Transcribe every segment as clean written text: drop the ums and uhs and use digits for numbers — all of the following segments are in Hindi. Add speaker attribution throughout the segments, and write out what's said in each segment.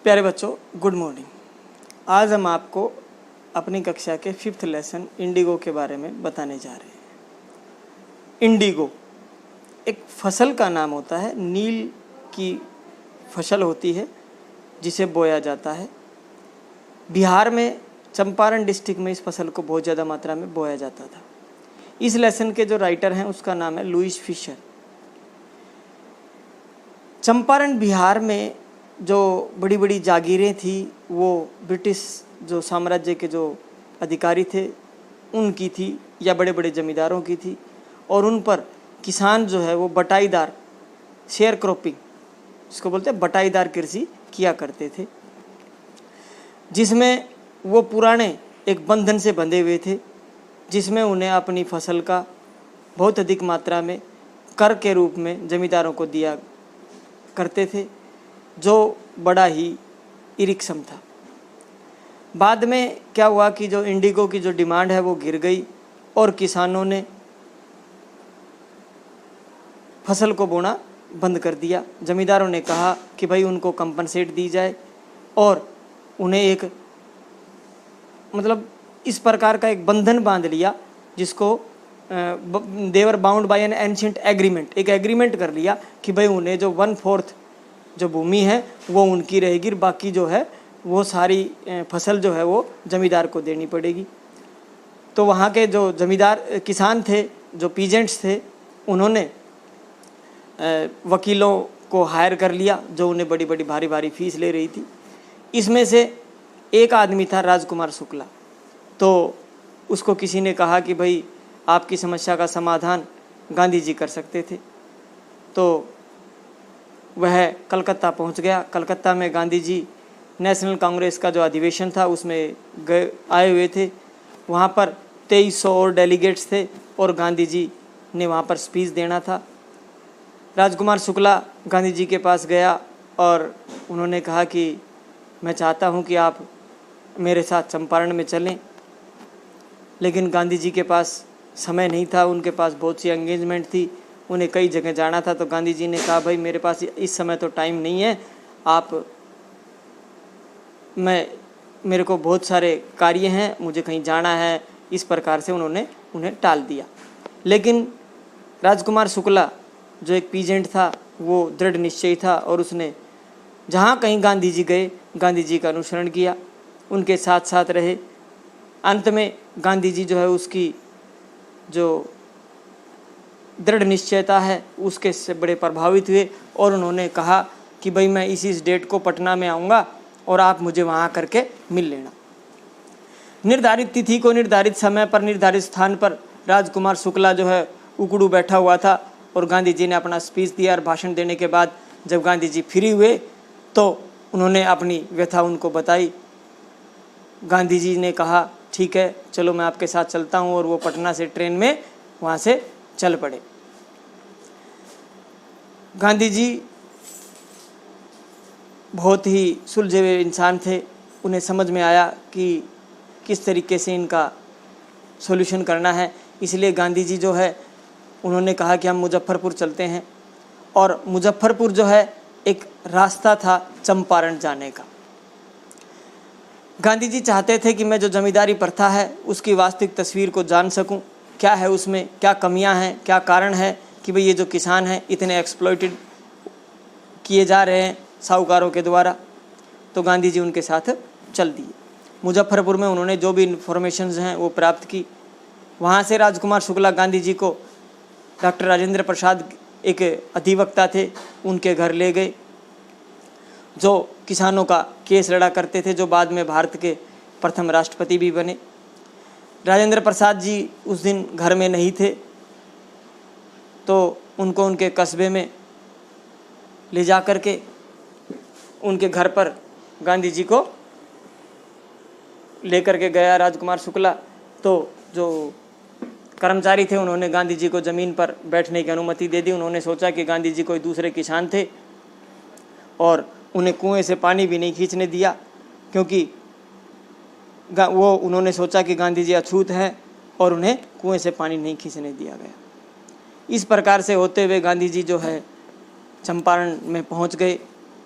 Speaker 1: प्यारे बच्चों, गुड मॉर्निंग। आज हम आपको अपनी कक्षा के 5th लेसन इंडिगो के बारे में बताने जा रहे हैं। इंडिगो एक फसल का नाम होता है, नील की फसल होती है जिसे बोया जाता है। बिहार में चंपारण डिस्ट्रिक्ट में इस फसल को बहुत ज़्यादा मात्रा में बोया जाता था। इस लेसन के जो राइटर हैं उसका नाम है लुईस फिशर। चंपारण बिहार में जो बड़ी बड़ी जागीरें थी वो ब्रिटिश जो साम्राज्य के जो अधिकारी थे उनकी थी या बड़े बड़े जमींदारों की थी, और उन पर किसान जो है वो बटाईदार शेयर क्रॉपिंग, इसको बोलते हैं बटाईदार कृषि किया करते थे, जिसमें वो पुराने एक बंधन से बंधे हुए थे, जिसमें उन्हें अपनी फसल का बहुत अधिक मात्रा में कर के रूप में जमींदारों को दिया करते थे, जो बड़ा ही इरिक्सम था। बाद में क्या हुआ कि जो इंडिगो की जो डिमांड है वो गिर गई और किसानों ने फसल को बोना बंद कर दिया। जमींदारों ने कहा कि भाई उनको कंपनसेट दी जाए और उन्हें एक इस प्रकार का एक बंधन बांध लिया जिसको they were bound by an ancient agreement, एक एग्रीमेंट कर लिया कि भाई उन्हें जो 1/4 जो भूमि है वो उनकी रहेगी, बाकी जो है वो सारी फसल जो है वो जमींदार को देनी पड़ेगी। तो वहाँ के जो जमींदार किसान थे, जो पीजेंट्स थे, उन्होंने वकीलों को हायर कर लिया जो उन्हें बड़ी बड़ी भारी भारी फीस ले रही थी। इसमें से एक आदमी था राजकुमार शुक्ला। तो उसको किसी ने कहा कि भाई आपकी समस्या का समाधान गांधी जी कर सकते थे। तो वह कलकत्ता पहुंच गया। कलकत्ता में गांधी जी नेशनल कांग्रेस का जो अधिवेशन था उसमें आए हुए थे। वहाँ पर 2300 और डेलीगेट्स थे और गांधी जी ने वहाँ पर स्पीच देना था। राजकुमार शुक्ला गांधी जी के पास गया और उन्होंने कहा कि मैं चाहता हूँ कि आप मेरे साथ चंपारण में चलें, लेकिन गांधी जी के पास समय नहीं था, उनके पास बहुत सी एंगेजमेंट थी, उन्हें कई जगह जाना था। तो गांधी जी ने कहा भाई मेरे पास इस समय तो टाइम नहीं है, मेरे को बहुत सारे कार्य हैं, मुझे कहीं जाना है। इस प्रकार से उन्होंने उन्हें टाल दिया। लेकिन राजकुमार शुक्ला जो एक पीजेंट था वो दृढ़ निश्चयी था और उसने जहाँ कहीं गांधी जी गए गांधी जी का अनुसरण किया, उनके साथ साथ रहे। अंत में गांधी जी जो है उसकी जो दृढ़ निश्चयता है उसके से बड़े प्रभावित हुए और उन्होंने कहा कि भाई मैं इस डेट को पटना में आऊँगा और आप मुझे वहाँ करके मिल लेना। निर्धारित तिथि को निर्धारित समय पर निर्धारित स्थान पर राजकुमार शुक्ला जो है उकड़ू बैठा हुआ था और गांधी जी ने अपना स्पीच दिया। और भाषण देने के बाद जब गांधी जी फ्री हुए तो उन्होंने अपनी व्यथा उनको बताई। गांधी जी ने कहा ठीक है चलो मैं आपके साथ चलता हूँ, और वो पटना से ट्रेन में वहाँ से चल पड़े। गांधी जी बहुत ही सुलझे हुए इंसान थे। उन्हें समझ में आया कि किस तरीके से इनका सॉल्यूशन करना है। इसलिए गांधी जी जो है उन्होंने कहा कि हम मुजफ्फरपुर चलते हैं। और मुजफ्फरपुर जो है एक रास्ता था चंपारण जाने का। गांधी जी चाहते थे कि मैं जो जमींदारी प्रथा है उसकी वास्तविक तस्वीर को जान सकूं, क्या है उसमें, क्या कमियां हैं, क्या कारण है कि भाई ये जो किसान हैं इतने एक्सप्लॉइटेड किए जा रहे हैं साहूकारों के द्वारा। तो गांधी जी उनके साथ चल दिए। मुजफ्फरपुर में उन्होंने जो भी इन्फॉर्मेशंस हैं वो प्राप्त की। वहाँ से राजकुमार शुक्ला गांधी जी को डॉक्टर राजेंद्र प्रसाद एक अधिवक्ता थे उनके घर ले गए, जो किसानों का केस लड़ा करते थे, जो बाद में भारत के प्रथम राष्ट्रपति भी बने। राजेंद्र प्रसाद जी उस दिन घर में नहीं थे, तो उनको उनके कस्बे में ले जा कर के उनके घर पर गांधी जी को लेकर के गया राजकुमार शुक्ला। तो जो कर्मचारी थे उन्होंने गांधी जी को ज़मीन पर बैठने की अनुमति दे दी। उन्होंने सोचा कि गांधी जी कोई दूसरे किसान थे और उन्हें कुएं से पानी भी नहीं खींचने दिया, क्योंकि उन्होंने सोचा कि गांधी जी अछूत हैं और उन्हें कुएं से पानी नहीं खींचने दिया गया। इस प्रकार से होते हुए गांधी जी जो है चंपारण में पहुंच गए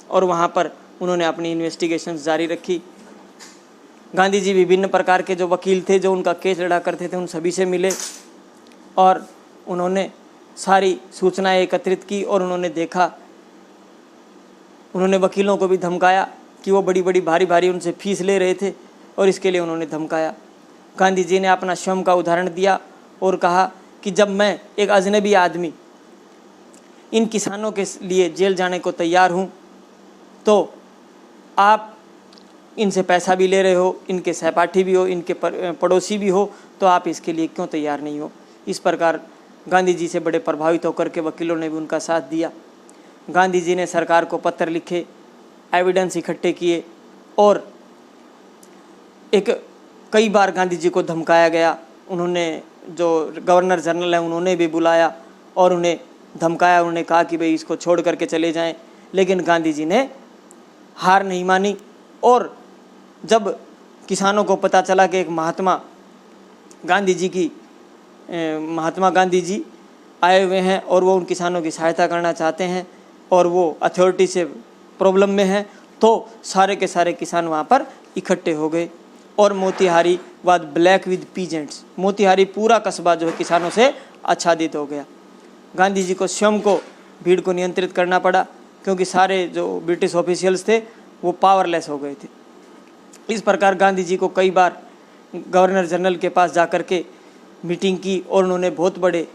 Speaker 1: और वहाँ पर उन्होंने अपनी इन्वेस्टिगेशंस जारी रखी। गांधी जी विभिन्न प्रकार के जो वकील थे, जो उनका केस लड़ा करते थे, उन सभी से मिले और उन्होंने सारी सूचनाएं एकत्रित की और उन्होंने देखा, उन्होंने वकीलों को भी धमकाया कि वो बड़ी बड़ी भारी भारी उनसे फीस ले रहे थे और इसके लिए उन्होंने धमकाया। गांधी जी ने अपना स्वयं का उदाहरण दिया और कहा कि जब मैं एक अजनबी आदमी इन किसानों के लिए जेल जाने को तैयार हूँ, तो आप इनसे पैसा भी ले रहे हो, इनके सहपाठी भी हो, इनके पड़ोसी भी हो, तो आप इसके लिए क्यों तैयार नहीं हो। इस प्रकार गांधी जी से बड़े प्रभावित होकर के वकीलों ने भी उनका साथ दिया। गांधी जी ने सरकार को पत्र लिखे, एविडेंस इकट्ठे किए और कई बार गांधी जी को धमकाया गया। उन्होंने जो गवर्नर जनरल है उन्होंने भी बुलाया और उन्हें धमकाया। उन्होंने कहा कि भाई इसको छोड़ करके चले जाएं, लेकिन गांधी जी ने हार नहीं मानी। और जब किसानों को पता चला कि एक महात्मा गांधी जी आए हुए हैं और वो उन किसानों की सहायता करना चाहते हैं और वो अथॉरिटी से प्रॉब्लम में हैं, तो सारे के सारे किसान वहाँ पर इकट्ठे हो गए और Motihari was black with peasants, Motihari पूरा कस्बा जो है किसानों से आच्छादित हो गया। गांधी जी को स्वयं को भीड़ को नियंत्रित करना पड़ा, क्योंकि सारे जो ब्रिटिश ऑफिशियल्स थे वो पावरलेस हो गए थे। इस प्रकार गांधी जी को कई बार गवर्नर जनरल के पास जाकर के मीटिंग की और उन्होंने बहुत बड़े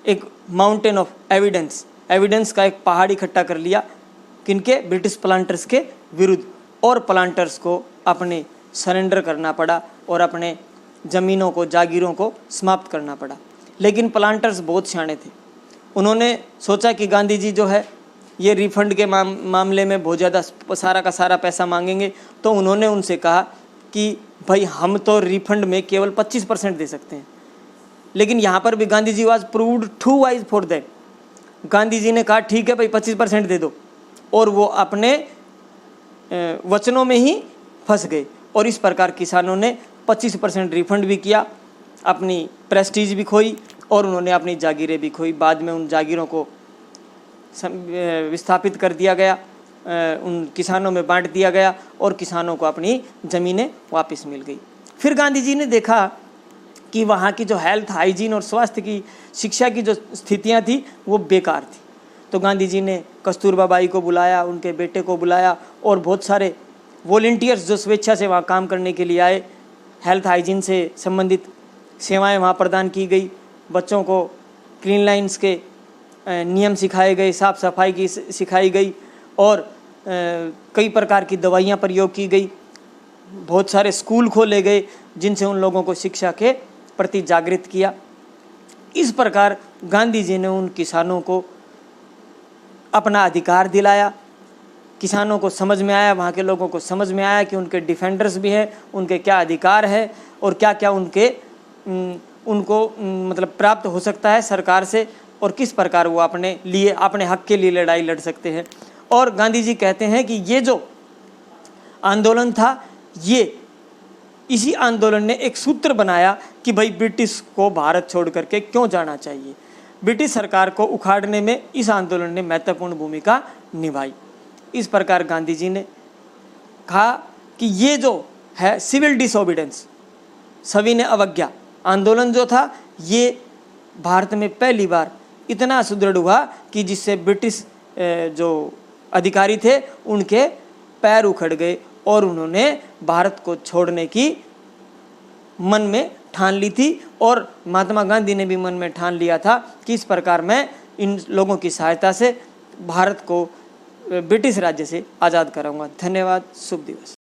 Speaker 1: एक माउंटेन ऑफ एविडेंस का एक पहाड़ इकट्ठा कर लिया, किनके, ब्रिटिश प्लांटर्स के विरुद्ध, और प्लांटर्स को अपने सरेंडर करना पड़ा और अपने ज़मीनों को, जागीरों को समाप्त करना पड़ा। लेकिन प्लांटर्स बहुत सियाने थे। उन्होंने सोचा कि गांधी जी जो है ये रिफंड के मामले में बहुत ज़्यादा सारा का सारा पैसा मांगेंगे, तो उन्होंने उनसे कहा कि भाई हम तो रिफंड में केवल 25% दे सकते हैं। लेकिन यहाँ पर भी Gandhi ji was proved to wise for that. Gandhi ji ने कहा ठीक है भाई 25% दे दो, और वो अपने वचनों में ही फंस गए और इस प्रकार किसानों ने 25% रिफंड भी किया, अपनी प्रेस्टीज भी खोई और उन्होंने अपनी जागीरें भी खोई। बाद में उन जागीरों को विस्थापित कर दिया गया, उन किसानों में बांट दिया गया और किसानों को अपनी ज़मीनें वापस मिल गई। फिर गांधी जी ने देखा कि वहाँ की जो हेल्थ, हाइजीन और स्वास्थ्य की, शिक्षा की जो स्थितियाँ थी वो बेकार थी। तो गांधी जी ने कस्तूरबा बाई को बुलाया, उनके बेटे को बुलाया और बहुत सारे वॉलंटियर्स जो स्वेच्छा से वहाँ काम करने के लिए आए। हेल्थ हाइजीन से संबंधित सेवाएं वहाँ प्रदान की गई, बच्चों को क्लीन लाइन्स के नियम सिखाए गए, साफ़ सफाई की सिखाई गई और कई प्रकार की दवाइयाँ प्रयोग की गई। बहुत सारे स्कूल खोले गए जिनसे उन लोगों को शिक्षा के प्रति जागृत किया। इस प्रकार गांधी जी ने उन किसानों को अपना अधिकार दिलाया। किसानों को समझ में आया, वहाँ के लोगों को समझ में आया कि उनके डिफेंडर्स भी हैं, उनके क्या अधिकार है और क्या क्या उनको मतलब प्राप्त हो सकता है सरकार से और किस प्रकार वो अपने हक के लिए लड़ाई लड़ सकते हैं। और गांधी जी कहते हैं कि ये जो आंदोलन था, ये इसी आंदोलन ने एक सूत्र बनाया कि भाई ब्रिटिश को भारत छोड़ करके क्यों जाना चाहिए। ब्रिटिश सरकार को उखाड़ने में इस आंदोलन ने महत्वपूर्ण भूमिका निभाई। इस प्रकार गांधी जी ने कहा कि ये जो है सिविल डिसोबीडेंस, सविनय अवज्ञा आंदोलन जो था, ये भारत में पहली बार इतना सुदृढ़ हुआ कि जिससे ब्रिटिश जो अधिकारी थे उनके पैर उखड़ गए और उन्होंने भारत को छोड़ने की मन में ठान ली थी। और महात्मा गांधी ने भी मन में ठान लिया था कि इस प्रकार मैं इन लोगों की सहायता से भारत को ब्रिटिश राज्य से आज़ाद कराऊंगा। धन्यवाद। शुभ दिवस।